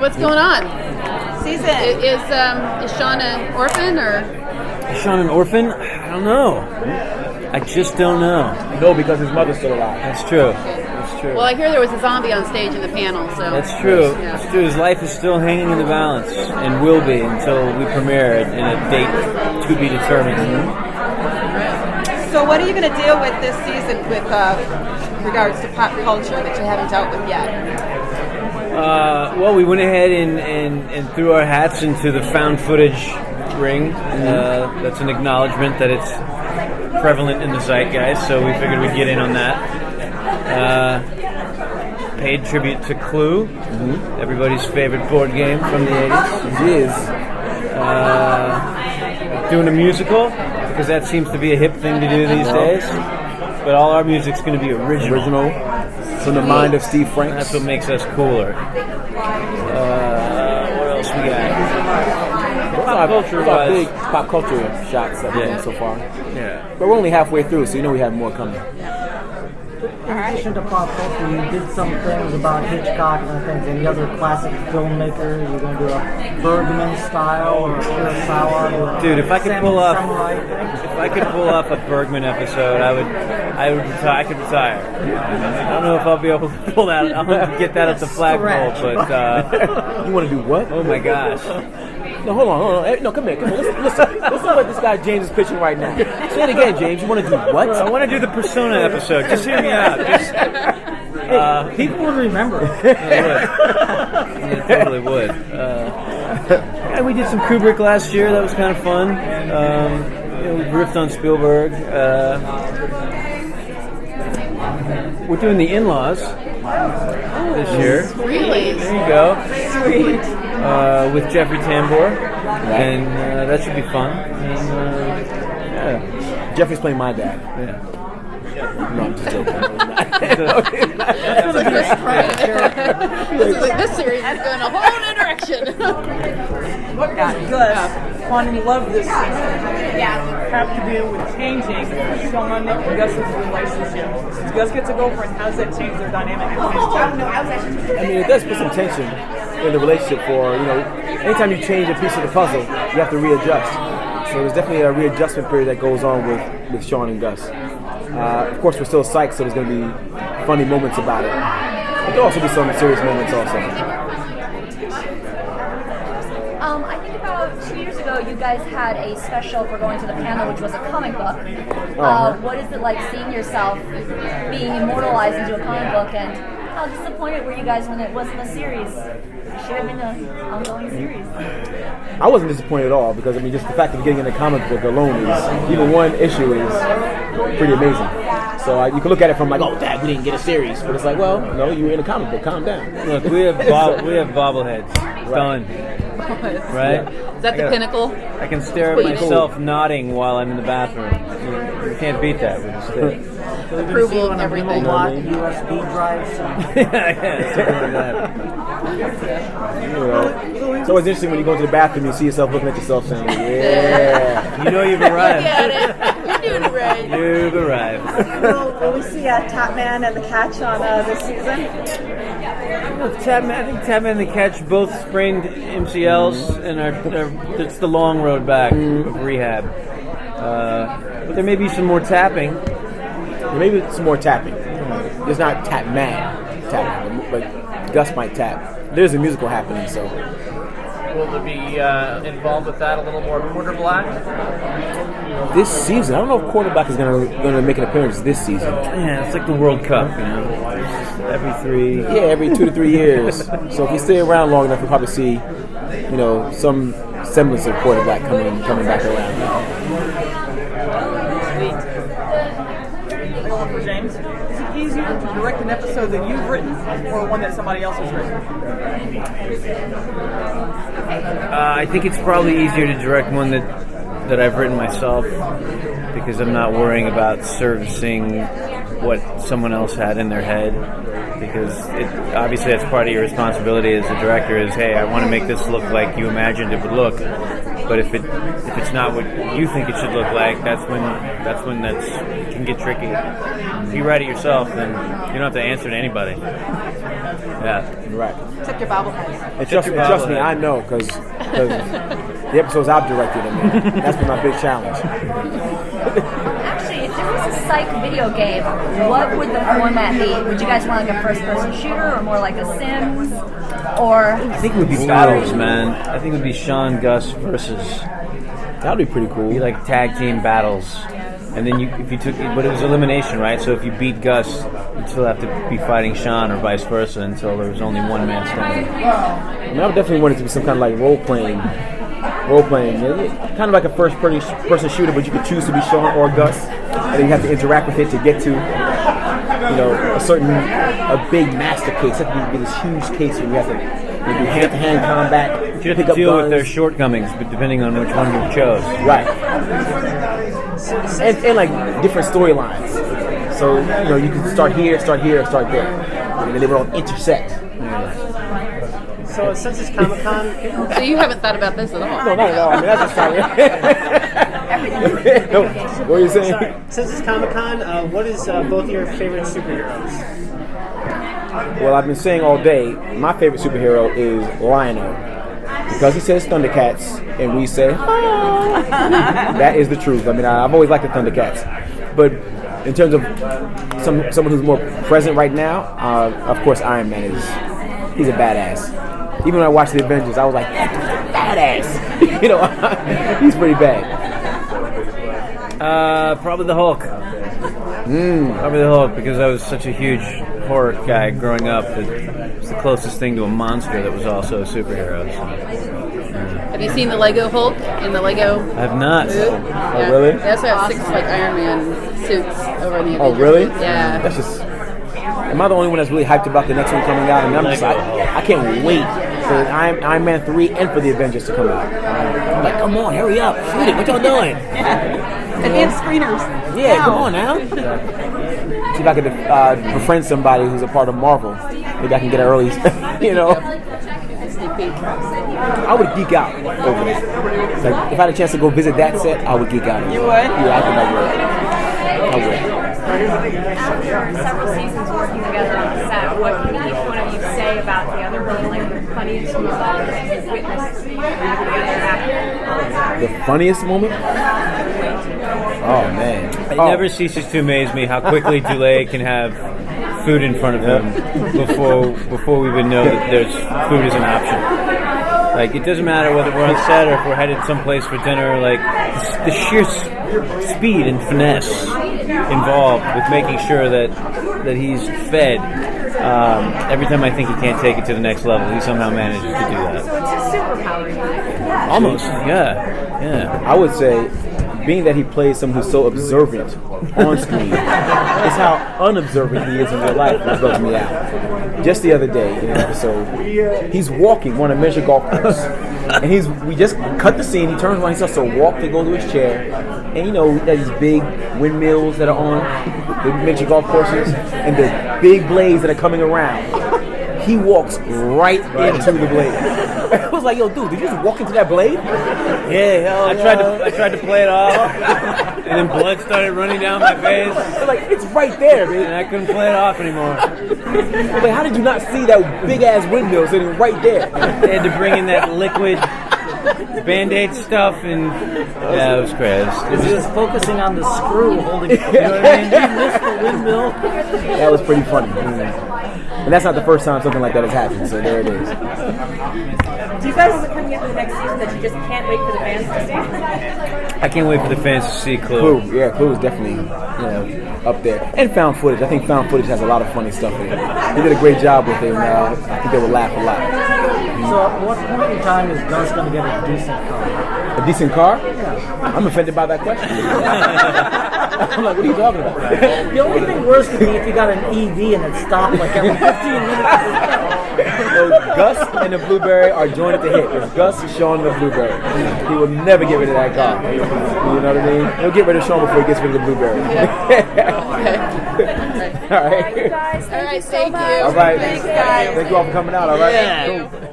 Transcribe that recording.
what's going on? Season. Is Sean an orphan or? Is Sean an orphan? I don't know. I just don't know. No, because his mother's still alive. That's true. That's true. Well, I hear there was a zombie on stage in the panel, so. That's true. Yeah. That's true. His life is still hanging in the balance and will be until we premiere it in a date to be determined. So what are you going to deal with this season with regards to pop culture that you haven't dealt with yet? Well, we went ahead and threw our hats into the found footage ring. That's an acknowledgement that it's prevalent in the zeitgeist, so we figured we'd get in on that. Paid tribute to Clue, everybody's favorite board game from the 80s. It is. Doing a musical, because that seems to be a hip thing to do these days. But all our music's going to be original. From the mind of Steve Franks. That's what makes us cooler. What else we got? Those are big pop culture shots that we've done so far. Yeah. But we're only halfway through, so you know we have more coming. In addition to pop culture, you did some things about Hitchcock and things. Any other classic filmmaker? You're going to do a Bergman style or a Kurosawa? Or Dude, if I could pull off a Bergman episode, I could retire. I don't know if I'll be able to pull that. I'll get that at the flagpole, but You want to do what? oh my gosh. No, hold on. Hey, no, come here. Listen to what this guy James is pitching right now. Say it again, James. You want to do what? I want to do the Persona episode. Just hear me out. People would remember. They totally would. And we did some Kubrick last year. That was kind of fun. We riffed on Spielberg. We're doing The In-Laws this year. Really? There you go. Sweet. With Jeffrey Tambor. And that should be fun. And, yeah. Jeffrey's playing my dad. Yeah. No, I'm just joking. This series is going a whole new direction. Gus, Juan loved this season. Have to do with changing Sean and Gus's relationship. Since Gus gets a girlfriend, how does that change their dynamic? I mean, it does put some tension in the relationship for, anytime you change a piece of the puzzle, you have to readjust. So there's definitely a readjustment period that goes on with Sean and Gus. Of course, we're still Psych, so there's going to be funny moments about it. But there'll also be some serious moments also. I think about 2 years ago, you guys had a special for going to the panel, which was a comic book. What is it like seeing yourself being immortalized into a comic book, and how disappointed were you guys when it wasn't a series? It should have been an ongoing series. I wasn't disappointed at all because, just the fact of getting in a comic book alone is, even one issue is pretty amazing. So you can look at it from oh, Dad, we didn't get a series. But it's like, well, no, you were in a comic book. Calm down. Look, we have bobbleheads. Done. Right? Is that the pinnacle? I can stare at myself nodding while I'm in the bathroom. You can't beat that with a stick. Approval of everything. USB drives. Something like that. It's always interesting when you go into the bathroom, you see yourself looking at yourself saying, yeah. You know you've arrived. Get it. You're doing it right. You've arrived. Will we see Top Man and the Catch on this season? I think Tapman and the Catch both sprained MCLs, and it's the long road back of rehab. But there may be some more tapping. There may be some more tapping. There's not tapping, but Gus might tap. There's a musical happening, so. Will there be involved with that a little more quarterback? This season, I don't know if quarterback is going to make an appearance this season. Yeah, it's like the World Cup, every 2 to 3 years. So if we stay around long enough, we'll probably see, some semblance of quarterback coming back around. For James, is it easier to direct an episode that you've written or one that somebody else has written? I think it's probably easier to direct one that I've written myself, because I'm not worrying about servicing what someone else had in their head, because obviously that's part of your responsibility as a director is, hey, I want to make this look like you imagined it would look, But if it's not what you think it should look like, that's when it can get tricky. If you write it yourself, then you don't have to answer to anybody. Yeah. Right. Except your bobbleheads. And trust me, I know because the episodes I've directed, that's been my big challenge. Actually, if there was a Psych video game, what would the format be? Would you guys want like a first-person shooter or more like a Sims? Or I think it would be battles, man. I think it would be Sean Gus versus. That would be pretty cool. Be like tag team battles, and then but it was elimination, right? So if you beat Gus, you'd still have to be fighting Sean or vice versa until there was only one man standing. I mean, I would definitely want it to be some kind of like role playing, kind of like a first person shooter, but you could choose to be Sean or Gus, and then you have to interact with it to get to, a big master case. It would be this huge case where you have to maybe hand-to-hand combat. You have to deal with their shortcomings, but depending on which one you chose. Right. And like different storylines. So you can start here, start there, and then they would all intersect. So since it's Comic-Con... So you haven't thought about this at all? No, not at all. I mean, that's just fine. No, what were you saying? Sorry. Since it's Comic-Con, what is both your favorite superheroes? Well, I've been saying all day, my favorite superhero is Lionel. Because he says Thundercats, and we say, that is the truth. I mean, I've always liked the Thundercats. But in terms of someone who's more present right now, of course, Iron Man he's a badass. Even when I watched the Avengers, I was like, that dude's a badass. He's pretty bad. Probably the Hulk. Probably the Hulk, because I was such a huge horror guy growing up. It was the closest thing to a monster that was also a superhero. So. Have you seen the Lego Hulk in the Lego? I have not. Booth? Oh, really? They also have 6 Iron Man suits over in the Avengers. Oh, really? booth. Yeah. That's just. Am I the only one that's really hyped about the next one coming out? And I can't wait for Iron Man 3 and for the Avengers to come out. I'm like, come on, hurry up, shoot it. What y'all doing? Advanced screeners. Yeah, come on now. See if I could befriend somebody who's a part of Marvel. Maybe I can get an early, I would geek out over that. Like, if I had a chance to go visit that set, I would geek out. You would? Yeah, I think I would. after several seasons working together on the set, what can each one of you say about the other one, like the funniest moment you've witnessed together? The funniest moment? Oh man! It never ceases to amaze me how quickly Dulé can have food in front of him before we even know that there's food is an option. Like, it doesn't matter whether we're on set or if we're headed someplace for dinner. Like, the sheer speed and finesse involved with making sure that he's fed. Every time I think he can't take it to the next level, he somehow manages to do that. So it's a superpower. Almost, yeah. I would say, being that he plays someone who's so observant on screen, is how unobservant he is in real life, which bugs me out. Just the other day, in an episode, he's walking on a miniature golf course, and we just cut the scene. He turns around, he starts to walk to go to his chair, and these big windmills that are on the miniature golf courses, and the big blades that are coming around. He walks right into the blade. I was like, yo, dude, did you just walk into that blade? Yeah, I tried to play it off, and then blood started running down my face. Like, it's right there, man. And I couldn't play it off anymore. Like, how did you not see that big ass windmill sitting right there? They had to bring in that liquid Band-Aid stuff, and it was crazy. He was focusing on the screw holding it. You know what I mean? You missed the windmill. That was pretty funny. And that's not the first time something like that has happened, so there it is. Do you guys have it coming into the next season that you just can't wait for the fans to see? I can't wait for the fans to see Clue. Clue is definitely up there. And found footage. I think found footage has a lot of funny stuff in it. They did a great job with it, and I think they will laugh a lot. So at what point in time is Gus going to get a decent car? A decent car? Yeah. I'm offended by that question. I'm like, what are you talking about? The only thing worse would be if you got an EV and it stopped like every 15 minutes. So Gus and the Blueberry are joined at the hip. It's Gus, Sean, and the Blueberry. He will never get rid of that car. You know what I mean? He'll get rid of Sean before he gets rid of the Blueberry. All right. Guys, thank you so much. All right. Thanks, guys. Thank you all for coming out. All right. Yeah. Cool.